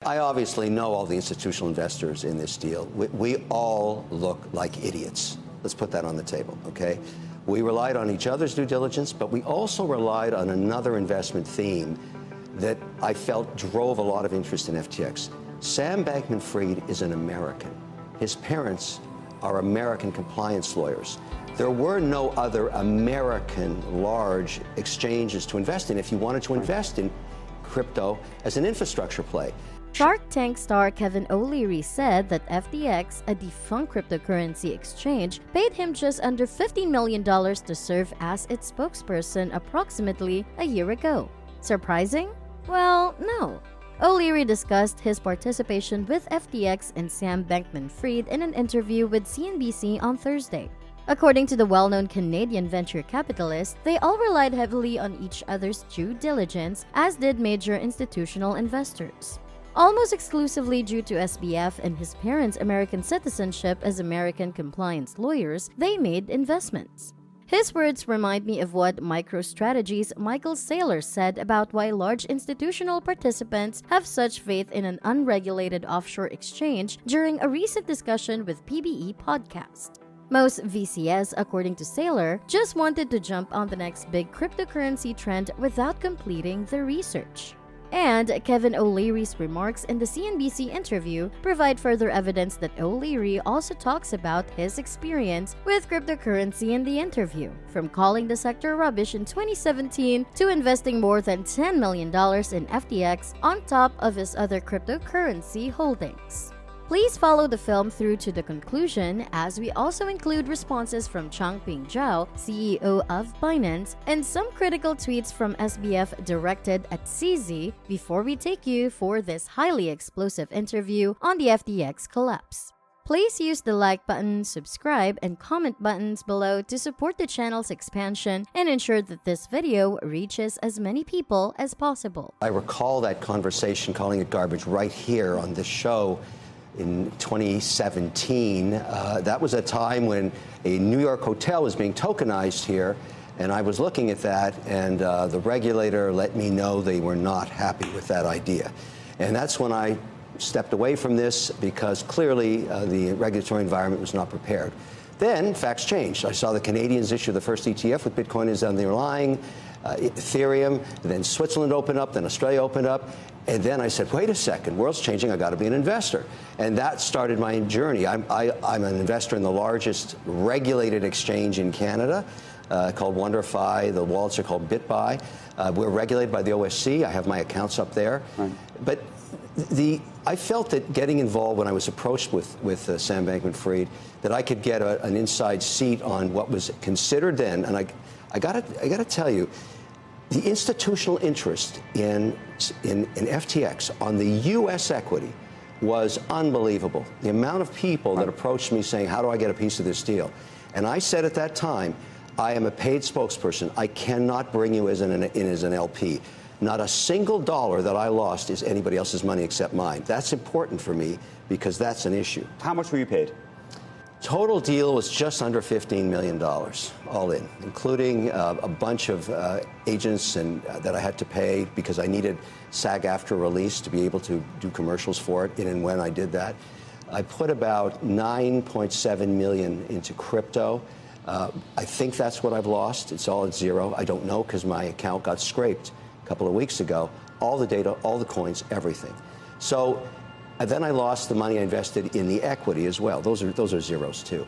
I obviously know all the institutional investors in this deal. We all look like idiots. Let's put that on the table, okay? We relied on each other's due diligence, but we also relied on another investment theme that I felt drove a lot of interest in FTX. Sam Bankman-Fried is an American. His parents are American compliance lawyers. There were no other American large exchanges to invest in if you wanted to invest in crypto as an infrastructure play. Shark Tank star Kevin O'Leary said that FTX, a defunct cryptocurrency exchange, paid him just under $15 million to serve as its spokesperson approximately a year ago. Surprising? Well, no. O'Leary discussed his participation with FTX and Sam Bankman-Fried in an interview with CNBC on Thursday. According to the well-known Canadian venture capitalist, they all relied heavily on each other's due diligence, as did major institutional investors. Almost exclusively due to SBF and his parents' American citizenship as American compliance lawyers, they made investments. His words remind me of what MicroStrategy's Michael Saylor said about why large institutional participants have such faith in an unregulated offshore exchange during a recent discussion with PBE podcast. Most VCS, according to Saylor, just wanted to jump on the next big cryptocurrency trend without completing the research. And Kevin O'Leary's remarks in the CNBC interview provide further evidence that O'Leary also talks about his experience with cryptocurrency in the interview, from calling the sector rubbish in 2017 to investing more than $10 million in FTX on top of his other cryptocurrency holdings. Please follow the film through to the conclusion, as we also include responses from Changping Zhao, CEO of Binance, and some critical tweets from SBF directed at CZ before we take you for this highly explosive interview on the FTX collapse. Please use the like button, subscribe, and comment buttons below to support the channel's expansion and ensure that this video reaches as many people as possible. I recall that conversation, calling it garbage, right here on this show in 2017. That was a time when a New York hotel was being tokenized here, and I was looking at that, and the regulator let me know they were not happy with that idea. And that's when I stepped away from this, because clearly the regulatory environment was not prepared. Then facts changed. I saw the Canadians issue the first ETF with Bitcoin as the underlying, ethereum, then Switzerland opened up, then Australia opened up. And then I said, wait a second, world's changing, I got to be an investor. And that started my journey. I'm an investor in the largest regulated exchange in Canada, called WonderFi. The wallets are called BitBuy. We're regulated by the OSC. I have my accounts up there. Right. But I felt that getting involved, when I was approached with Sam Bankman-Fried, that I could get an inside seat on what was considered then. And I got to tell you, the institutional interest in FTX on the U.S. equity was unbelievable. The amount of people that approached me saying, how do I get a piece of this deal? And I said at that time, I am a paid spokesperson. I cannot bring you in as an LP. Not a single dollar that I lost is anybody else's money except mine. That's important for me, because that's an issue. How much were you paid? Total deal was just under $15 million, all in, including a bunch of agents that I had to pay because I needed SAG-AFTRA release to be able to do commercials for it, and when I did that. I put about $9.7 million into crypto. I think that's what I've lost. It's all at zero. I don't know, because my account got scraped a couple of weeks ago. All the data, all the coins, everything. So then I lost the money I invested in the equity as well. Those are zeros too.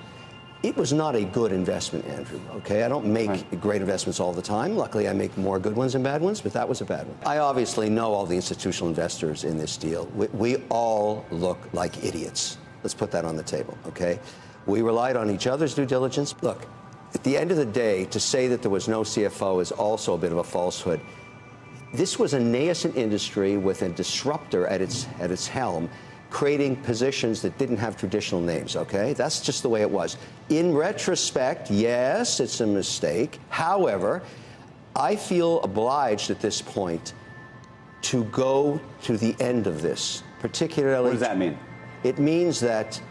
It was not a good investment, Andrew, okay? I don't make great investments all the time. Luckily, I make more good ones than bad ones, but that was a bad one. I obviously know all the institutional investors in this deal. We all look like idiots. Let's put that on the table, okay? We relied on each other's due diligence. Look, at the end of the day, to say that there was no CFO is also a bit of a falsehood. This was a nascent industry with a disruptor at its helm, creating positions that didn't have traditional names, okay? That's just the way it was. In retrospect, yes, it's a mistake. However, I feel obliged at this point to go to the end of this, particularly— What does that mean? It means that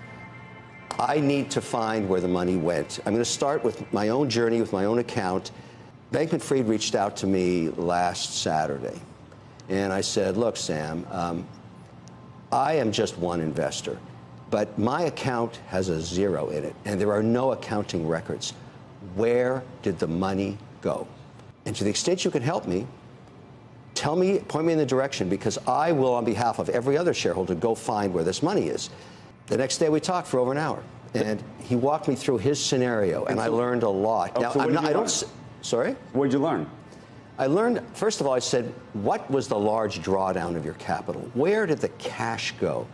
I need to find where the money went. I'm going to start with my own journey, with my own account. Bankman Freed reached out to me last Saturday, and I said, look, Sam, I am just one investor, but my account has a zero in it, and there are no accounting records. Where did the money go? And to the extent you can help me, tell me, point me in the direction, because I will, on behalf of every other shareholder, go find where this money is. The next day we talked for over an hour, and he walked me through his scenario, and I learned a lot. Now, Sorry? What did you learn? I learned, first of all, I said, what was the large drawdown of your capital? Where did the cash go?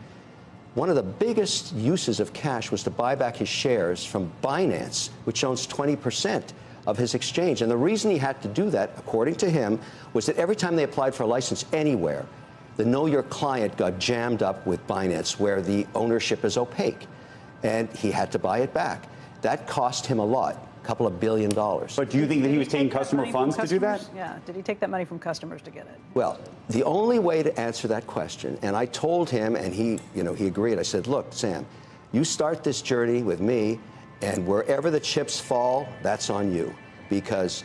One of the biggest uses of cash was to buy back his shares from Binance, which owns 20% of his exchange. And the reason he had to do that, according to him, was that every time they applied for a license anywhere, the Know Your Client got jammed up with Binance, where the ownership is opaque. And he had to buy it back. That cost him a lot. Couple of $1 billion. But do you think that he was taking customer funds to do that? Yeah. Did he take that money from customers to get it? Well, the only way to answer that question, and I told him, and he agreed. I said, look, Sam, you start this journey with me, and wherever the chips fall, that's on you. Because,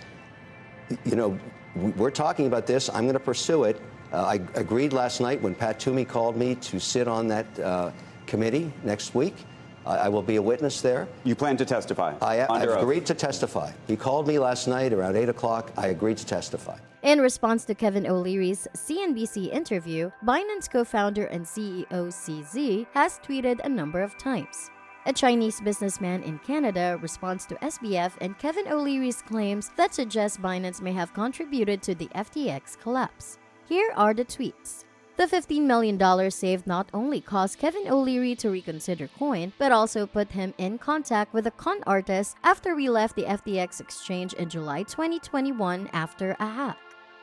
we're talking about this. I'm going to pursue it. I agreed last night when Pat Toomey called me to sit on that committee next week. I will be a witness there. You plan to testify? I've agreed to testify. He called me last night around 8 o'clock. I agreed to testify. In response to Kevin O'Leary's CNBC interview, Binance co-founder and CEO CZ has tweeted a number of times. A Chinese businessman in Canada responds to SBF and Kevin O'Leary's claims that suggest Binance may have contributed to the FTX collapse. Here are the tweets. The $15 million saved not only caused Kevin O'Leary to reconsider coin, but also put him in contact with a con artist after we left the FTX exchange in July 2021 after a hack.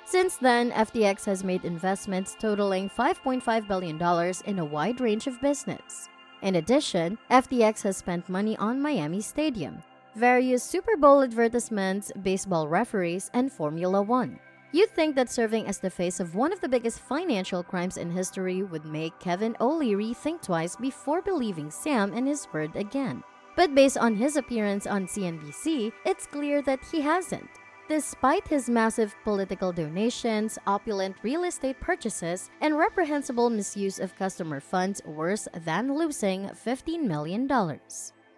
Since then, FTX has made investments totaling $5.5 billion in a wide range of business. In addition, FTX has spent money on Miami Stadium, various Super Bowl advertisements, baseball referees, and Formula One. You'd think that serving as the face of one of the biggest financial crimes in history would make Kevin O'Leary think twice before believing Sam and his word again. But based on his appearance on CNBC, it's clear that he hasn't. Despite his massive political donations, opulent real estate purchases, and reprehensible misuse of customer funds worse than losing $15 million.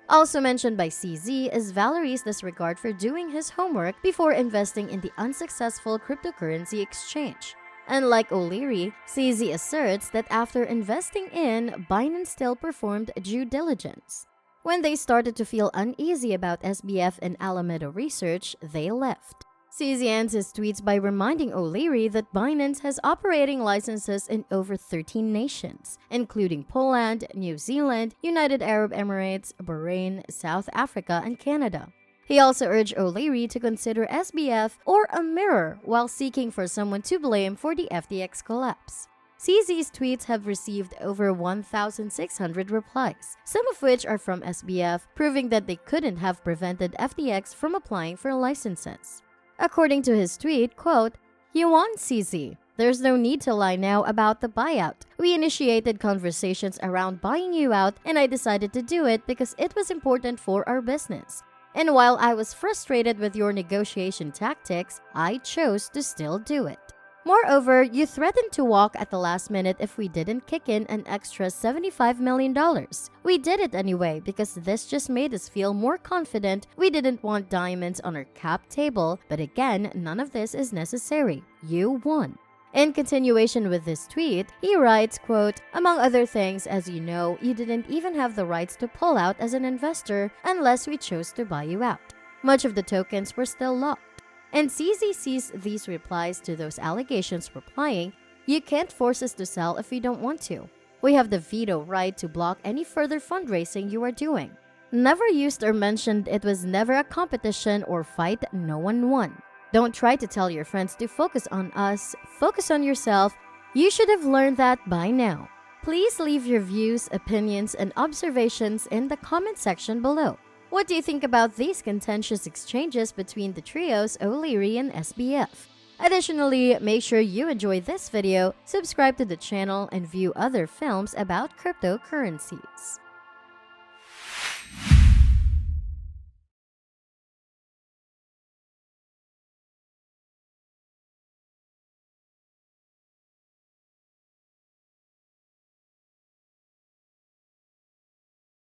Also mentioned by CZ is Valerie's disregard for doing his homework before investing in the unsuccessful cryptocurrency exchange. Unlike O'Leary, CZ asserts that after investing in, Binance still performed due diligence. When they started to feel uneasy about SBF and Alameda Research, they left. CZ ends his tweets by reminding O'Leary that Binance has operating licenses in over 13 nations, including Poland, New Zealand, United Arab Emirates, Bahrain, South Africa, and Canada. He also urged O'Leary to consider SBF or a mirror while seeking for someone to blame for the FTX collapse. CZ's tweets have received over 1,600 replies, some of which are from SBF, proving that they couldn't have prevented FTX from applying for licenses. According to his tweet, quote, "You won, CZ. There's no need to lie now about the buyout. We initiated conversations around buying you out, and I decided to do it because it was important for our business. And while I was frustrated with your negotiation tactics, I chose to still do it. Moreover, you threatened to walk at the last minute if we didn't kick in an extra $75 million. We did it anyway because this just made us feel more confident. We didn't want diamonds on our cap table, but again, none of this is necessary. You won." In continuation with this tweet, he writes, quote, "Among other things, as you know, you didn't even have the rights to pull out as an investor unless we chose to buy you out. Much of the tokens were still locked." And CZ sees these replies to those allegations replying, "You can't force us to sell if we don't want to. We have the veto right to block any further fundraising you are doing. Never used or mentioned it was never a competition or fight no one won. Don't try to tell your friends to focus on us, focus on yourself. You should have learned that by now." Please leave your views, opinions, and observations in the comment section below. What do you think about these contentious exchanges between the trios O'Leary and SBF? Additionally, make sure you enjoy this video, subscribe to the channel, and view other films about cryptocurrencies.